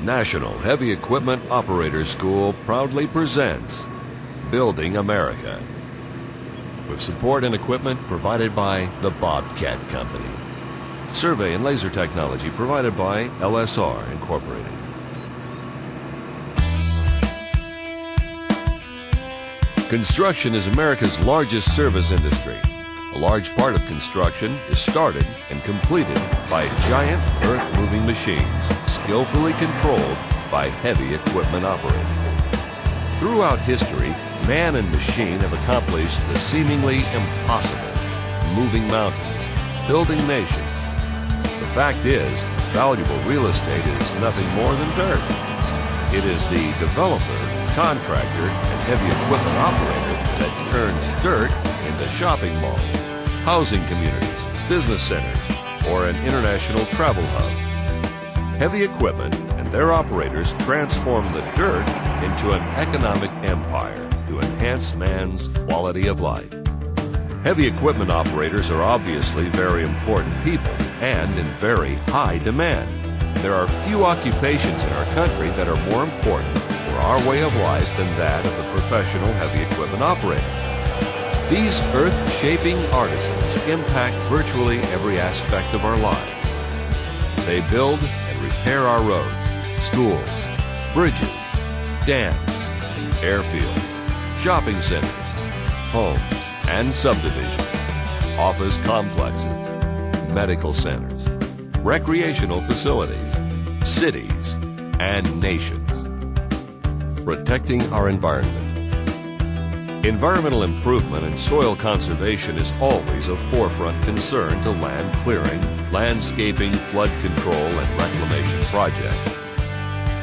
National Heavy Equipment Operators School proudly presents Building America, with support and equipment provided by the Bobcat Company. Survey and laser technology provided by LSR Incorporated. Construction is America's largest service industry. A large part of construction is started and completed by giant earth-moving machines, skillfully controlled by heavy equipment operators. Throughout history, man and machine have accomplished the seemingly impossible, moving mountains, building nations. The fact is, valuable real estate is nothing more than dirt. It is the developer, contractor, and heavy equipment operator that turns dirt into shopping malls, housing communities, business centers, or an international travel hub. Heavy equipment and their operators transform the dirt into an economic empire to enhance man's quality of life. Heavy equipment operators are obviously very important people and in very high demand. There are few occupations in our country that are more important for our way of life than that of the professional heavy equipment operator. These earth-shaping artisans impact virtually every aspect of our lives. They build and repair our roads, schools, bridges, dams, airfields, shopping centers, homes and subdivisions, office complexes, medical centers, recreational facilities, cities, and nations. Protecting our environment. Environmental improvement and soil conservation is always a forefront concern to land clearing, landscaping, flood control, and reclamation projects.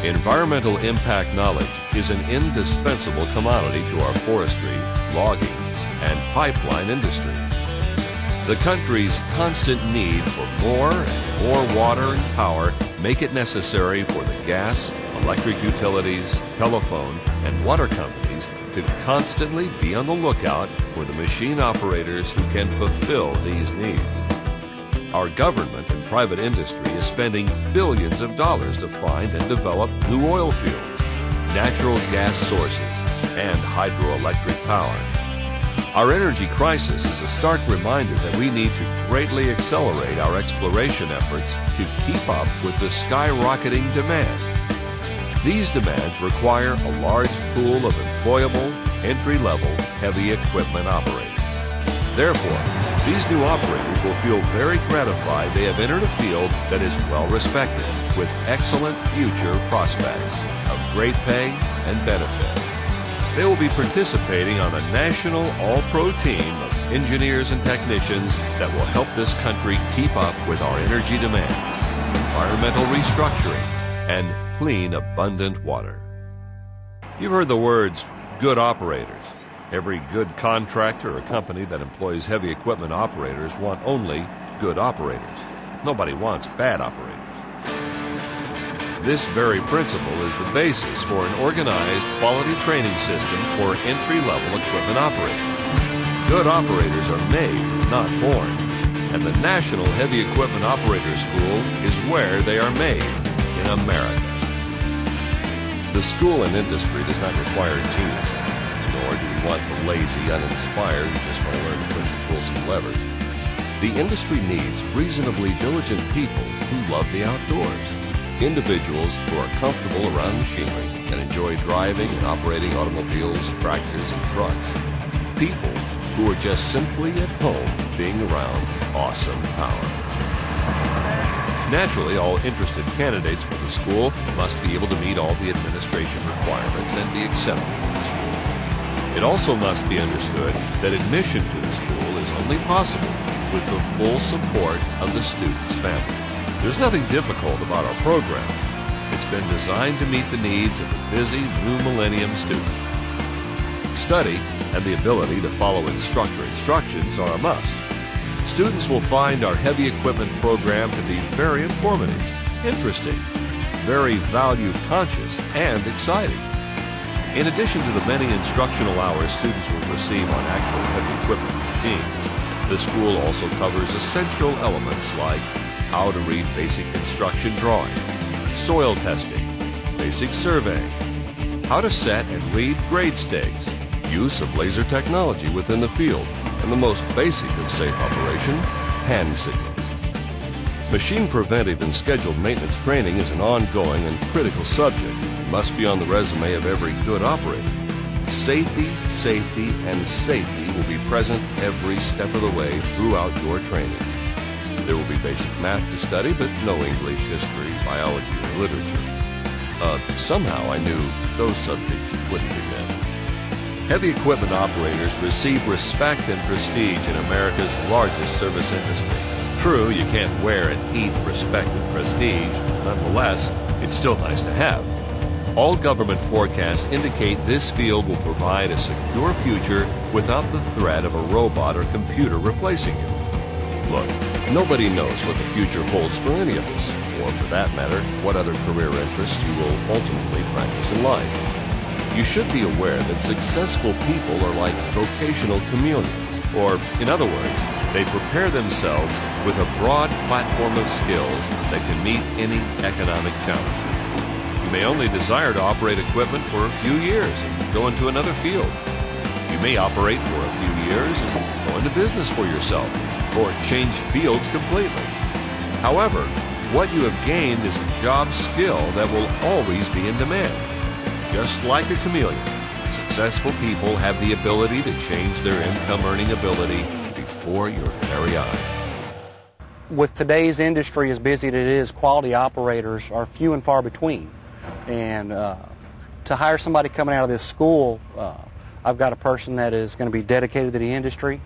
Environmental impact knowledge is an indispensable commodity to our forestry, logging, and pipeline industry. The country's constant need for more and more water and power make it necessary for the gas, electric utilities, telephone, and water companies to constantly be on the lookout for the machine operators who can fulfill these needs. Our government and private industry is spending billions of dollars to find and develop new oil fields, natural gas sources, and hydroelectric power. Our energy crisis is a stark reminder that we need to greatly accelerate our exploration efforts to keep up with the skyrocketing demand. These demands require a large pool of employable, entry-level, heavy equipment operators. Therefore, these new operators will feel very gratified they have entered a field that is well respected, with excellent future prospects of great pay and benefit. They will be participating on a national all-pro team of engineers and technicians that will help this country keep up with our energy demands, environmental restructuring, and clean, abundant water. You've heard the words good operators. Every good contractor or company that employs heavy equipment operators want only good operators. Nobody wants bad operators. This very principle is the basis for an organized quality training system for entry-level equipment operators. Good operators are made, not born, and the National Heavy Equipment Operators School is where they are made, in America. The school and industry does not require genius, nor do we want the lazy, uninspired who just want to learn to push and pull some levers. The industry needs reasonably diligent people who love the outdoors, individuals who are comfortable around machinery and enjoy driving and operating automobiles, tractors, and trucks, people who are just simply at home being around awesome power. Naturally, all interested candidates for the school must be able to meet all the administration requirements and be accepted to the school. It also must be understood that admission to the school is only possible with the full support of the student's family. There's nothing difficult about our program. It's been designed to meet the needs of the busy new millennium student. Study and the ability to follow instructor instructions are a must. Students will find our heavy equipment program to be very informative, interesting, very value-conscious, and exciting. In addition to the many instructional hours students will receive on actual heavy equipment machines, the school also covers essential elements like how to read basic construction drawings, soil testing, basic surveying, how to set and read grade stakes, use of laser technology within the field, and the most basic of safe operation, hand signals. Machine preventive and scheduled maintenance training is an ongoing and critical subject and must be on the resume of every good operator. Safety, safety, and safety will be present every step of the way throughout your training. There will be basic math to study, but no English, history, biology, or literature. Somehow I knew those subjects wouldn't be missed. Heavy equipment operators receive respect and prestige in America's largest service industry. True, you can't wear and eat respect and prestige, but nonetheless, it's still nice to have. All government forecasts indicate this field will provide a secure future without the threat of a robot or computer replacing you. Look, nobody knows what the future holds for any of us, or for that matter, what other career interests you will ultimately practice in life. You should be aware that successful people are like vocational chameleons, or, in other words, they prepare themselves with a broad platform of skills that can meet any economic challenge. You may only desire to operate equipment for a few years and go into another field. You may operate for a few years and go into business for yourself, or change fields completely. However, what you have gained is a job skill that will always be in demand. Just like a chameleon, successful people have the ability to change their income-earning ability before your very eyes. With today's industry as busy as it is, quality operators are few and far between. And to hire somebody coming out of this school, I've got a person that is going to be dedicated to the industry,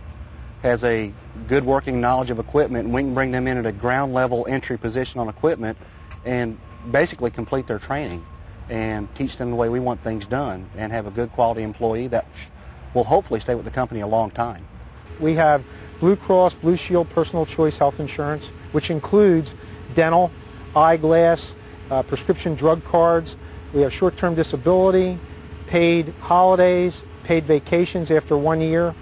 has a good working knowledge of equipment, and we can bring them in at a ground level entry position on equipment and basically complete their training and teach them the way we want things done and have a good quality employee that will hopefully stay with the company a long time. We have Blue Cross Blue Shield Personal Choice Health Insurance, which includes dental, eyeglass, prescription drug cards. We have short-term disability, paid holidays, paid vacations after 1 year,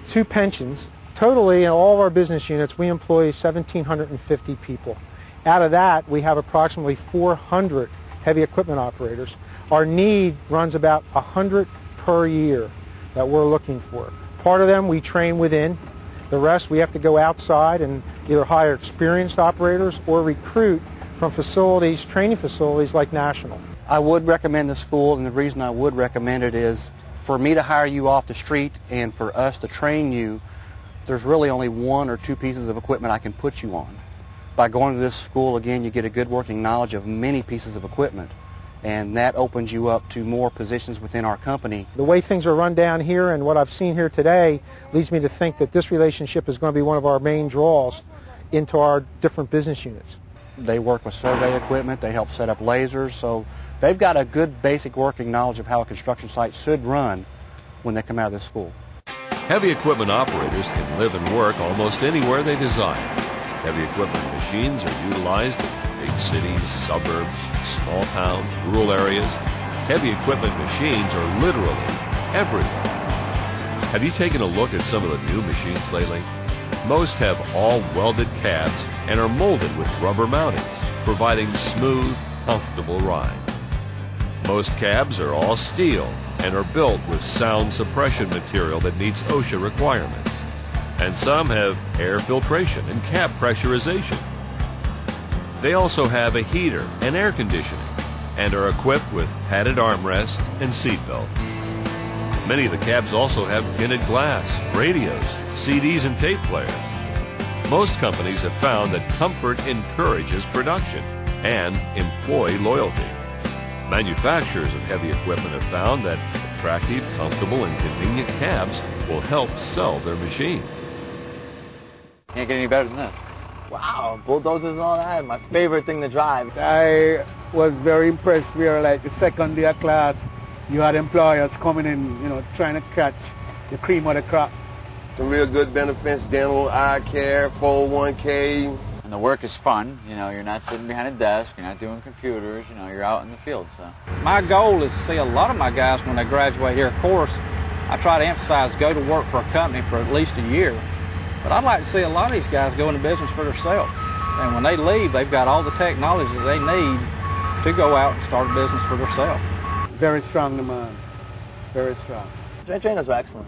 2 pensions. Totally, in all of our business units, we employ 1,750 people. Out of that, we have approximately 400 heavy equipment operators. Our need runs about 100 per year that we're looking for. Part of them we train within. The rest we have to go outside and either hire experienced operators or recruit from facilities, training facilities like National. I would recommend the school, and the reason I would recommend it is for me to hire you off the street and for us to train you, there's really only 1 or 2 pieces of equipment I can put you on. By going to this school, again, you get a good working knowledge of many pieces of equipment, and that opens you up to more positions within our company. The way things are run down here and what I've seen here today leads me to think that this relationship is going to be one of our main draws into our different business units. They work with survey equipment, they help set up lasers, so they've got a good basic working knowledge of how a construction site should run when they come out of this school. Heavy equipment operators can live and work almost anywhere they desire. Heavy equipment machines are utilized in big cities, suburbs, small towns, rural areas. Heavy equipment machines are literally everywhere. Have you taken a look at some of the new machines lately? Most have all welded cabs and are molded with rubber mountings, providing smooth, comfortable ride. Most cabs are all steel and are built with sound suppression material that meets OSHA requirements. And some have air filtration and cab pressurization. They also have a heater and air conditioning and are equipped with padded armrests and seat belts. Many of the cabs also have tinted glass, radios, CDs, and tape players. Most companies have found that comfort encourages production and employee loyalty. Manufacturers of heavy equipment have found that attractive, comfortable, and convenient cabs will help sell their machines. Can't get any better than this. Wow, bulldozers and all that, my favorite thing to drive. I was very impressed. We were like the second day of class. You had employers coming in, trying to catch the cream of the crop. Some real good benefits, dental, eye care, 401k. And the work is fun. You're not sitting behind a desk, you're not doing computers, you're out in the field. So My goal is to see a lot of my guys when they graduate here. Of course, I try to emphasize go to work for a company for at least a year. But I'd like to see a lot of these guys go into business for themselves. And when they leave, they've got all the technology they need to go out and start a business for themselves. Very strong demand. Very strong. The trainers are excellent.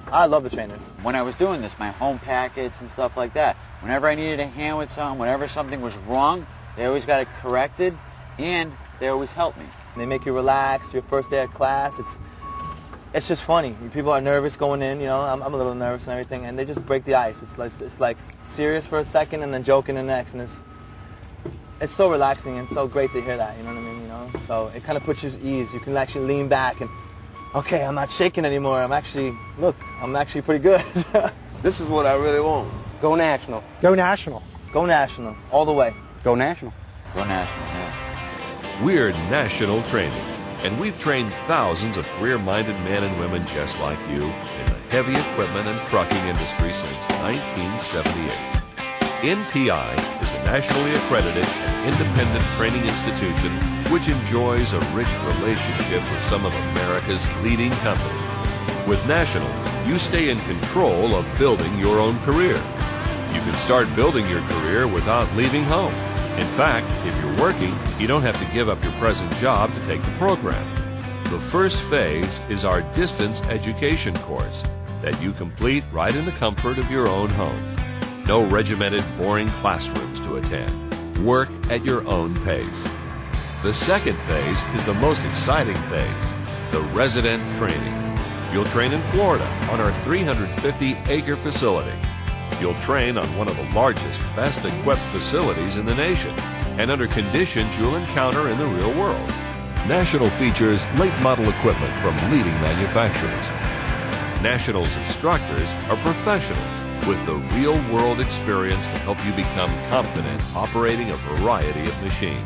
I love the trainers. When I was doing this, my home packets and stuff like that, whenever I needed a hand with something, whenever something was wrong, they always got it corrected, and they always helped me. They make you relax. Your first day of class, it's just funny. People are nervous going in. You know, I'm a little nervous and everything, and they just break the ice. It's like serious for a second and then joking the next, and it's so relaxing and so great to hear that. You know what I mean? You know, so it kind of puts you at ease. You can actually lean back and, okay, I'm not shaking anymore. I'm actually pretty good. This is what I really want. Go national. Go national. Go national, all the way. Go national. Go national, yeah. We're National Training, and we've trained thousands of career-minded men and women just like you in the heavy equipment and trucking industry since 1978. NTI is a nationally accredited and independent training institution which enjoys a rich relationship with some of America's leading companies. With National, you stay in control of building your own career. You can start building your career without leaving home. In fact, if you're working, you don't have to give up your present job to take the program. The first phase is our distance education course that you complete right in the comfort of your own home. No regimented, boring classrooms to attend. Work at your own pace. The second phase is the most exciting phase, the resident training. You'll train in Florida on our 350-acre facility. You'll train on one of the largest, best-equipped facilities in the nation and under conditions you'll encounter in the real world. National features late-model equipment from leading manufacturers. National's instructors are professionals with the real-world experience to help you become confident operating a variety of machines.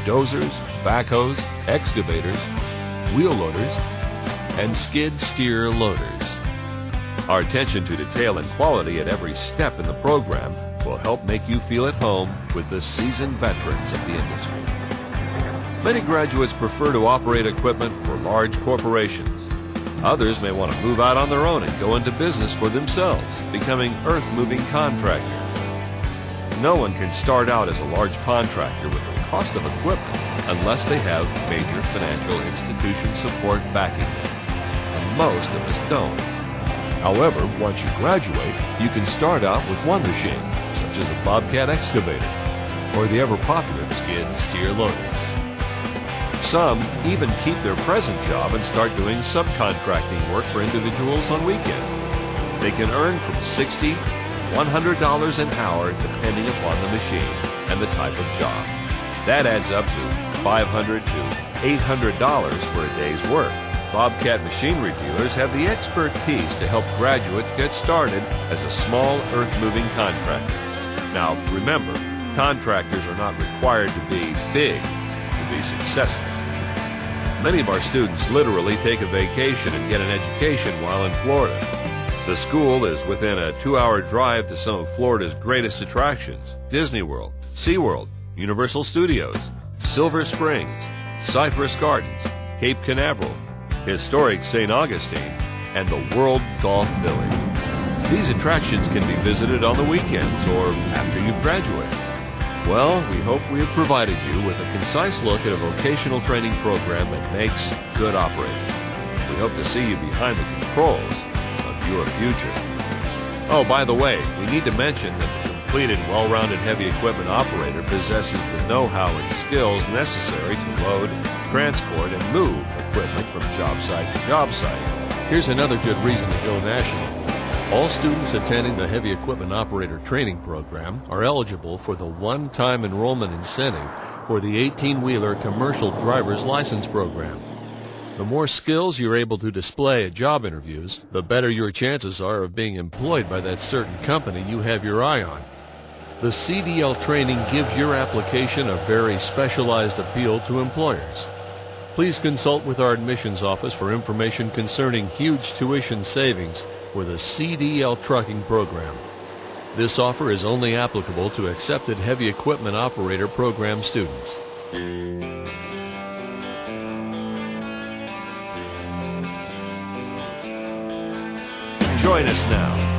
Dozers, backhoes, excavators, wheel loaders, and skid steer loaders. Our attention to detail and quality at every step in the program will help make you feel at home with the seasoned veterans of the industry. Many graduates prefer to operate equipment for large corporations. Others may want to move out on their own and go into business for themselves, becoming earth-moving contractors. No one can start out as a large contractor with the cost of equipment unless they have major financial institution support backing them, and most of us don't. However, once you graduate, you can start out with one machine, such as a Bobcat excavator, or the ever-popular skid steer loaders. Some even keep their present job and start doing subcontracting work for individuals on weekends. They can earn from $60 to $100 an hour depending upon the machine and the type of job. That adds up to $500 to $800 for a day's work. Bobcat machinery dealers have the expertise to help graduates get started as a small earth-moving contractor. Now, remember, contractors are not required to be big to be successful. Many of our students literally take a vacation and get an education while in Florida. The school is within a 2-hour drive to some of Florida's greatest attractions: Disney World, SeaWorld, Universal Studios, Silver Springs, Cypress Gardens, Cape Canaveral, historic St. Augustine, and the World Golf Village. These attractions can be visited on the weekends or after you've graduated. Well, we hope we have provided you with a concise look at a vocational training program that makes good operators. We hope to see you behind the controls of your future. Oh, by the way, we need to mention that the completed, well-rounded heavy equipment operator possesses the know-how and skills necessary to load, transport, and move equipment from job site to job site. Here's another good reason to go national. All students attending the Heavy Equipment Operator Training Program are eligible for the one-time enrollment incentive for the 18-wheeler Commercial Driver's License Program. The more skills you're able to display at job interviews, the better your chances are of being employed by that certain company you have your eye on. The CDL training gives your application a very specialized appeal to employers. Please consult with our admissions office for information concerning huge tuition savings for the CDL trucking program. This offer is only applicable to accepted Heavy Equipment Operator Program students. Join us now